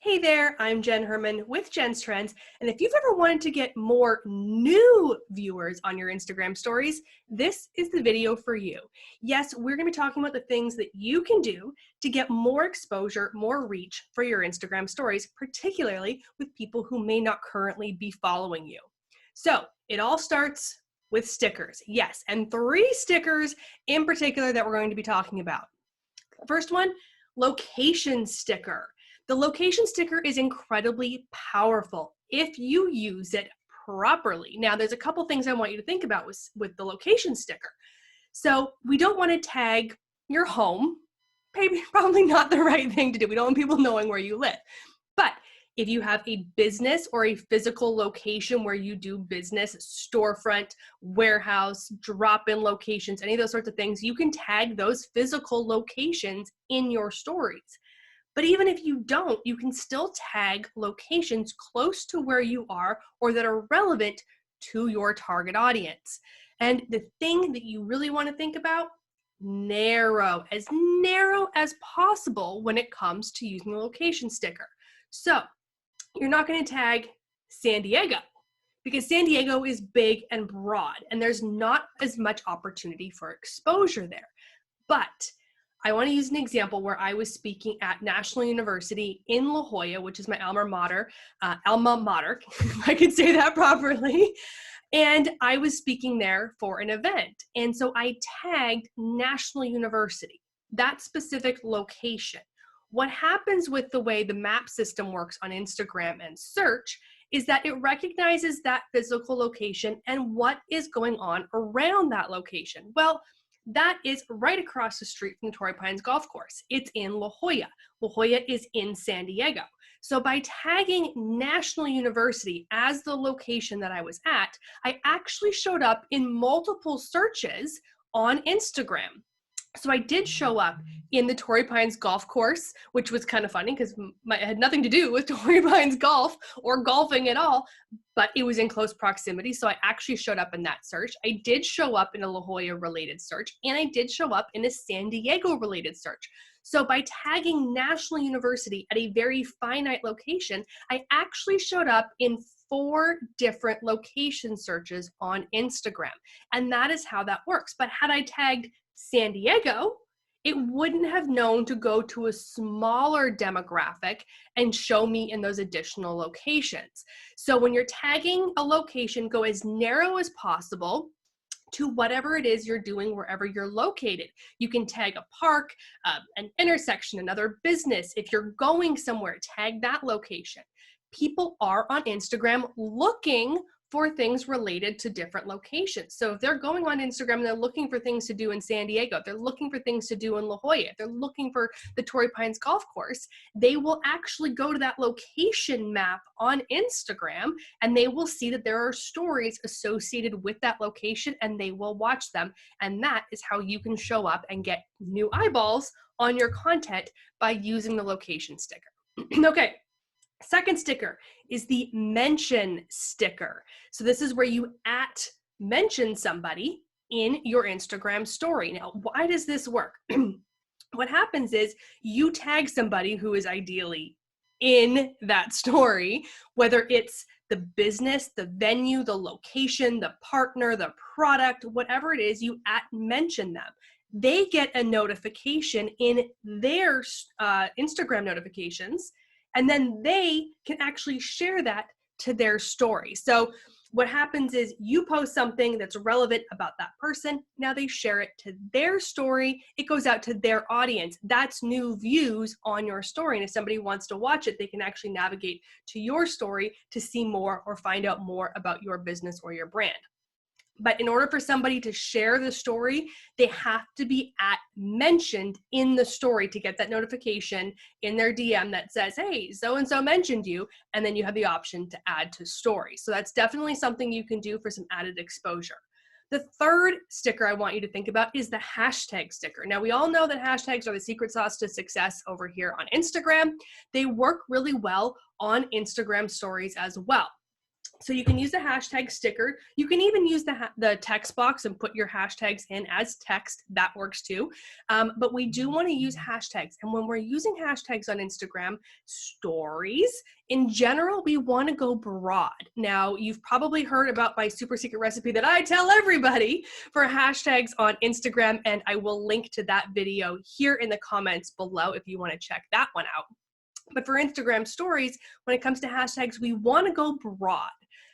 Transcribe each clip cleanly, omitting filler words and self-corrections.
Hey there, I'm Jenn HERMAN with Jenn's Trends, and if you've ever wanted to get more new viewers on your Instagram stories, this is the video for you. Yes, we're going to be talking about the things that you can do to get more exposure, more reach for your Instagram stories, particularly with people who may not currently be following you. So it all starts with stickers, yes, and 3 stickers in particular that we're going to be talking about. First one, location sticker. The location sticker is incredibly powerful if you use it properly. Now, there's a couple things I want you to think about with the location sticker. So we don't want to tag your home. Maybe probably not the right thing to do. We don't want people knowing where you live. But if you have a business or a physical location where you do business, storefront, warehouse, drop-in locations, any of those sorts of things, you can tag those physical locations in your stories. But even if you don't, you can still tag locations close to where you are or that are relevant to your target audience. And the thing that you really want to think about, narrow as possible when it comes to using the location sticker. So you're not going to tag San Diego because San Diego is big and broad and there's not as much opportunity for exposure there. But I want to use an example where I was speaking at National University in La Jolla, which is my alma mater, if I could say that properly. And I was speaking there for an event. And so I tagged National University, that specific location. What happens with the way the map system works on Instagram and search is that it recognizes that physical location and what is going on around that location. Well, that is right across the street from the Torrey Pines Golf Course. It's in La Jolla. La Jolla is in San Diego. So by tagging National University as the location that I was at, I actually showed up in multiple searches on Instagram. So I did show up in the Torrey Pines Golf Course, which was kind of funny because it had nothing to do with Torrey Pines Golf or golfing at all, but it was in close proximity. So I actually showed up in that search. I did show up in a La Jolla related search, and I did show up in a San Diego related search. So by tagging National University at a very finite location, I actually showed up in 4 different location searches on Instagram. And that is how that works. But had I tagged San Diego, it wouldn't have known to go to a smaller demographic and show me in those additional locations. So when you're tagging a location, go as narrow as possible to whatever it is you're doing wherever you're located. You can tag a park, an intersection, another business. If you're going somewhere, tag that location. People are on Instagram looking for things related to different locations. So if they're going on Instagram and they're looking for things to do in San Diego, if they're looking for things to do in La Jolla, if they're looking for the Torrey Pines Golf Course, they will actually go to that location map on Instagram and they will see that there are stories associated with that location and they will watch them. And that is how you can show up and get new eyeballs on your content by using the location sticker. Okay. Second sticker is the mention sticker. So this is where you mention somebody in your Instagram story. Now, why does this work? What happens is you tag somebody who is ideally in that story, whether it's the business, the venue, the location, the partner, the product, whatever it is, you mention them. They get a notification in their Instagram notifications, and then they can actually share that to their story. So what happens is you post something that's relevant about that person. Now they share it to their story. It goes out to their audience. That's new views on your story. And if somebody wants to watch it, they can actually navigate to your story to see more or find out more about your business or your brand. But in order for somebody to share the story, they have to be mentioned in the story to get that notification in their DM that says, hey, so-and-so mentioned you, and then you have the option to add to story. So that's definitely something you can do for some added exposure. The third sticker I want you to think about is the hashtag sticker. Now, we all know that hashtags are the secret sauce to success over here on Instagram. They work really well on Instagram stories as well. So you can use the hashtag sticker. You can even use the text box and put your hashtags in as text. That works too. But we do want to use hashtags. And when we're using hashtags on Instagram stories, in general, we want to go broad. Now, you've probably heard about my super secret recipe that I tell everybody for hashtags on Instagram, and I will link to that video here in the comments below if you want to check that one out. But for Instagram stories, when it comes to hashtags, we want to go broad.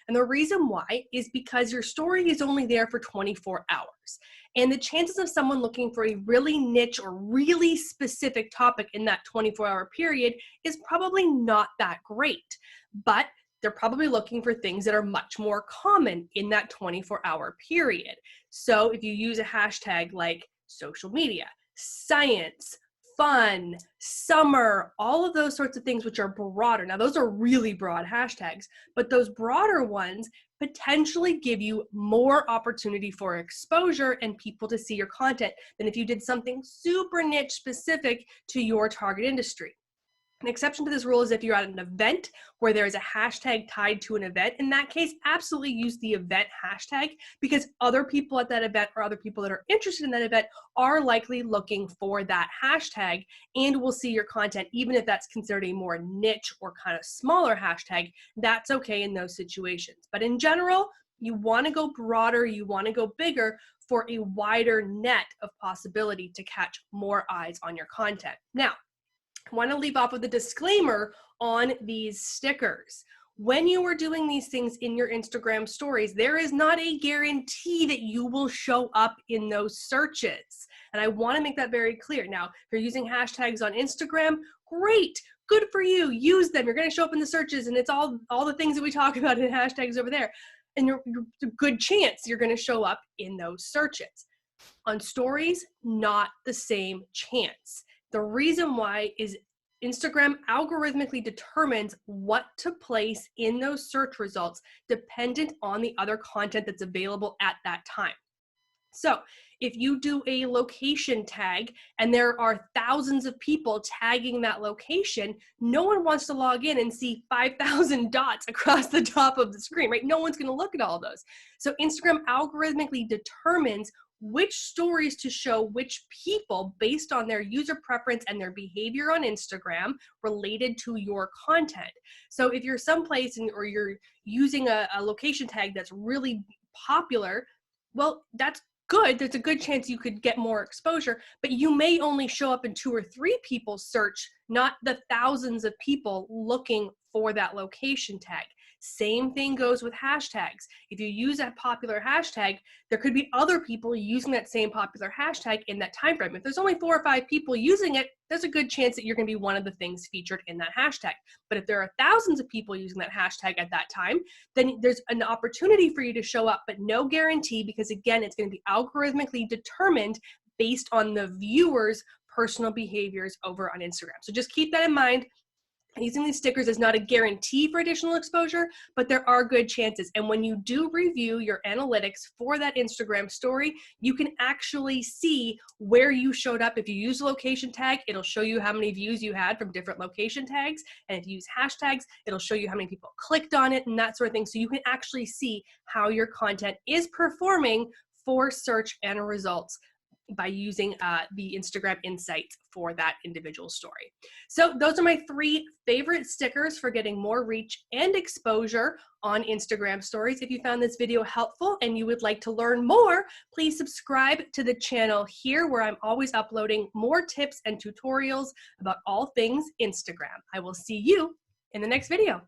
And the reason why is because your story is only there for 24 hours. And the chances of someone looking for a really niche or really specific topic in that 24-hour period is probably not that great. But they're probably looking for things that are much more common in that 24-hour period. So if you use a hashtag like social media, science, fun, summer, all of those sorts of things which are broader. Now, those are really broad hashtags, but those broader ones potentially give you more opportunity for exposure and people to see your content than if you did something super niche specific to your target industry. An exception to this rule is if you're at an event where there is a hashtag tied to an event. In that case, absolutely use the event hashtag because other people at that event or other people that are interested in that event are likely looking for that hashtag and will see your content, even if that's considered a more niche or kind of smaller hashtag. That's okay in those situations. But in general, you want to go broader, you want to go bigger for a wider net of possibility to catch more eyes on your content. Now, I want to leave off with a disclaimer on these stickers. When you are doing these things in your Instagram stories, there is not a guarantee that you will show up in those searches. And I want to make that very clear. Now, if you're using hashtags on Instagram, great, good for you. Use them. You're going to show up in the searches, and it's all the things that we talk about in hashtags over there. And you're a good chance you're going to show up in those searches. On stories, not the same chance. The reason why is Instagram algorithmically determines what to place in those search results dependent on the other content that's available at that time. So if you do a location tag and there are thousands of people tagging that location, no one wants to log in and see 5,000 dots across the top of the screen, right? No one's going to look at all those. So Instagram algorithmically determines which stories to show which people based on their user preference and their behavior on Instagram related to your content. So if you're someplace or you're using a location tag that's really popular, well, that's good. There's a good chance you could get more exposure, but you may only show up in 2 or 3 people's search, not the thousands of people looking for that location tag. Same thing goes with hashtags. If you use a popular hashtag, there could be other people using that same popular hashtag in that time frame. If there's only 4 or 5 people using it, there's a good chance that you're going to be one of the things featured in that hashtag. But if there are thousands of people using that hashtag at that time, then there's an opportunity for you to show up, but no guarantee because, again, it's going to be algorithmically determined based on the viewer's personal behaviors over on Instagram. So just keep that in mind. Using these stickers is not a guarantee for additional exposure, but there are good chances. And when you do review your analytics for that Instagram story, you can actually see where you showed up. If you use a location tag, it'll show you how many views you had from different location tags. And if you use hashtags, it'll show you how many people clicked on it and that sort of thing. So you can actually see how your content is performing for search and results by using the Instagram insights for that individual story. So those are my 3 favorite stickers for getting more reach and exposure on Instagram stories. If you found this video helpful and you would like to learn more, please subscribe to the channel here where I'm always uploading more tips and tutorials about all things Instagram. I will see you in the next video.